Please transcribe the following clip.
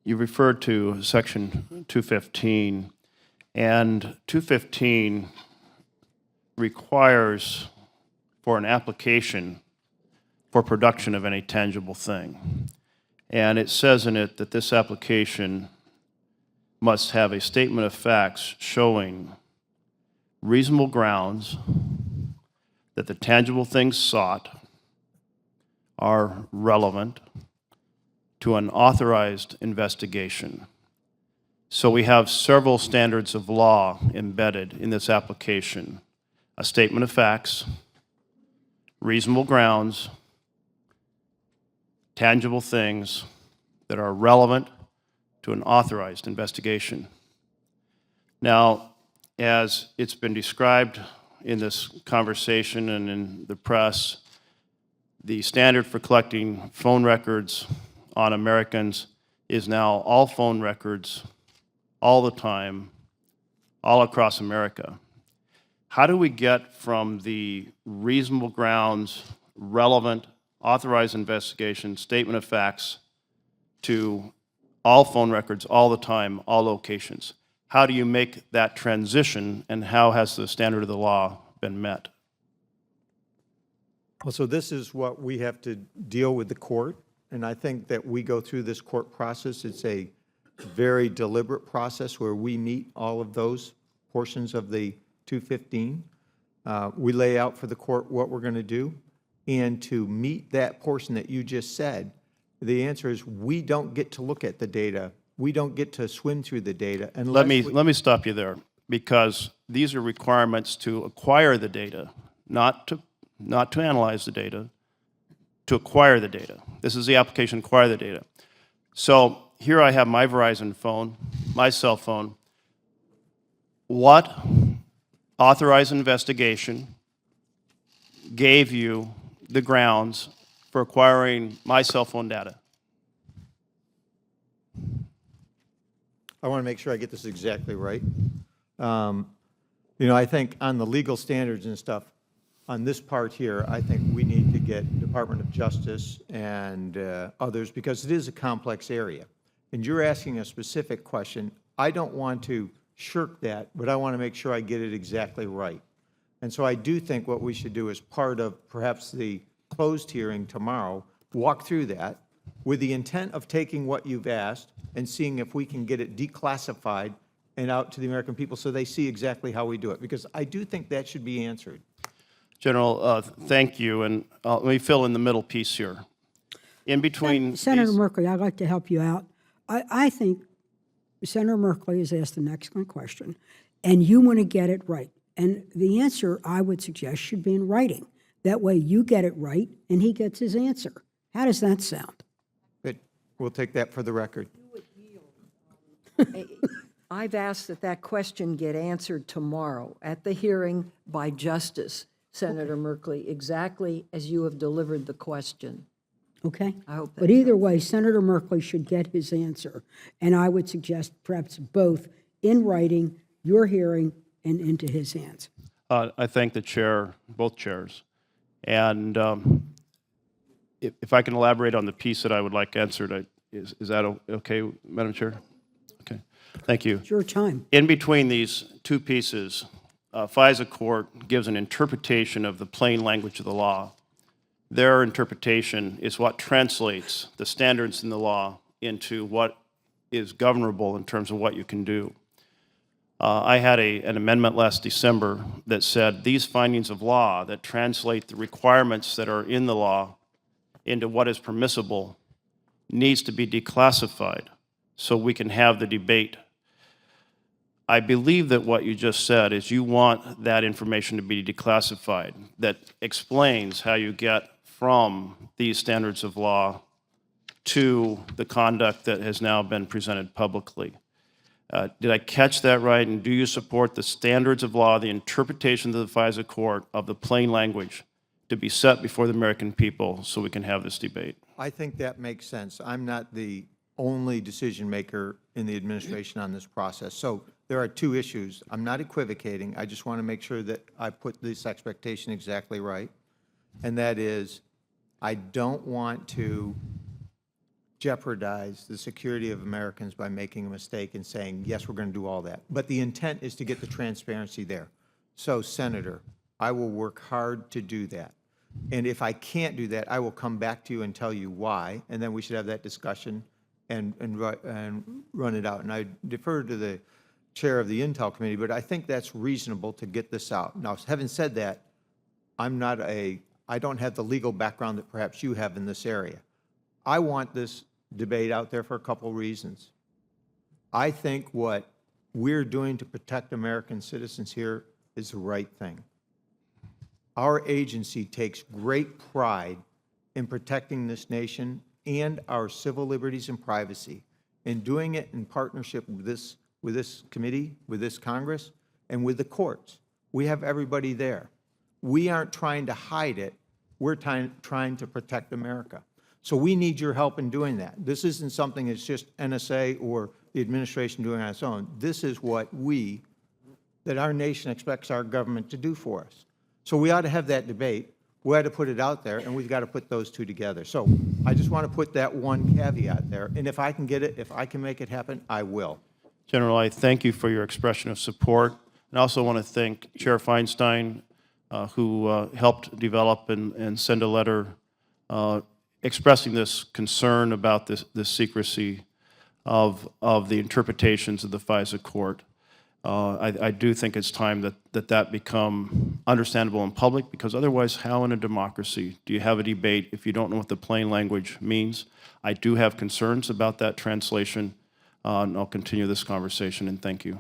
You referred to Section 215, and 215 requires for an application for production of any tangible thing. And it says in it that this application must have a statement of facts showing reasonable grounds that the tangible things sought are relevant to an authorized investigation. So we have several standards of law embedded in this application. A statement of facts, reasonable grounds, tangible things that are relevant to an authorized investigation. Now, as it's been described in this conversation and in the press, the standard for collecting phone records on Americans is now all phone records, all the time, all across America. How do we get from the reasonable grounds, relevant, authorized investigation, statement of facts, to all phone records, all the time, all locations? How do you make that transition, and how has the standard of the law been met? Well, so this is what we have to deal with the court, and I think that we go through this court process. It's a very deliberate process where we meet all of those portions of the 215. We lay out for the court what we're going to do, and to meet that portion that you just said, the answer is we don't get to look at the data. We don't get to swim through the data unless Let me stop you there, because these are requirements to acquire the data, not to analyze the data, to acquire the data. This is the application, acquire the data. So here I have my Verizon phone, my cell phone. What authorized investigation gave you the grounds for acquiring my cell phone data? I want to make sure I get this exactly right. I think on the legal standards and stuff, on this part here, I think we need to get Department of Justice and others, because it is a complex area. And you're asking a specific question. I don't want to shirk that, but I want to make sure I get it exactly right. And so I do think what we should do as part of perhaps the closed hearing tomorrow, walk through that with the intent of taking what you've asked and seeing if we can get it declassified and out to the American people so they see exactly how we do it, because I do think that should be answered. General, thank you, and let me fill in the middle piece here. In between Senator Merkley, I'd like to help you out. I think Senator Merkley has asked an excellent question, and you want to get it right. And the answer, I would suggest, should be in writing. That way you get it right, and he gets his answer. How does that sound? But we'll take that for the record. I've asked that question get answered tomorrow at the hearing by Justice, Senator Merkley, exactly as you have delivered the question. Okay? I hope But either way, Senator Merkley should get his answer. And I would suggest perhaps both in writing, your hearing, and into his hands. I thank the chair, both chairs. And if I can elaborate on the piece that I would like answered, is that okay, Madam Chair? Okay, thank you. It's your time. In between these two pieces, FISA court gives an interpretation of the plain language of the law. Their interpretation is what translates the standards in the law into what is governable in terms of what you can do. I had an amendment last December that said these findings of law that translate the requirements that are in the law into what is permissible needs to be declassified so we can have the debate. I believe that what you just said is you want that information to be declassified, that explains how you get from these standards of law to the conduct that has now been presented publicly. Did I catch that right? And do you support the standards of law, the interpretation of the FISA court of the plain language to be set before the American people so we can have this debate? I think that makes sense. I'm not the only decision maker in the administration on this process. So there are two issues. I'm not equivocating. I just want to make sure that I put this expectation exactly right. And that is, I don't want to jeopardize the security of Americans by making a mistake and saying, yes, we're going to do all that. But the intent is to get the transparency there. So, Senator, I will work hard to do that. And if I can't do that, I will come back to you and tell you why, and then we should have that discussion and run it out. And I defer to the chair of the Intel Committee, but I think that's reasonable to get this out. Now, having said that, I don't have the legal background that perhaps you have in this area. I want this debate out there for a couple reasons. I think what we're doing to protect American citizens here is the right thing. Our agency takes great pride in protecting this nation and our civil liberties and privacy, and doing it in partnership with this committee, with this Congress, and with the courts. We have everybody there. We aren't trying to hide it. We're trying to protect America. So we need your help in doing that. This isn't something that's just NSA or the administration doing on its own. This is what that our nation expects our government to do for us. So we ought to have that debate. We ought to put it out there, and we've got to put those two together. So I just want to put that one caveat there. And if I can get it, if I can make it happen, I will. General, I thank you for your expression of support. And I also want to thank Chair Feinstein, who helped develop and send a letter expressing this concern about this secrecy of the interpretations of the FISA court. I do think it's time that become understandable in public, because otherwise, how in a democracy do you have a debate if you don't know what the plain language means? I do have concerns about that translation, and I'll continue this conversation, and thank you.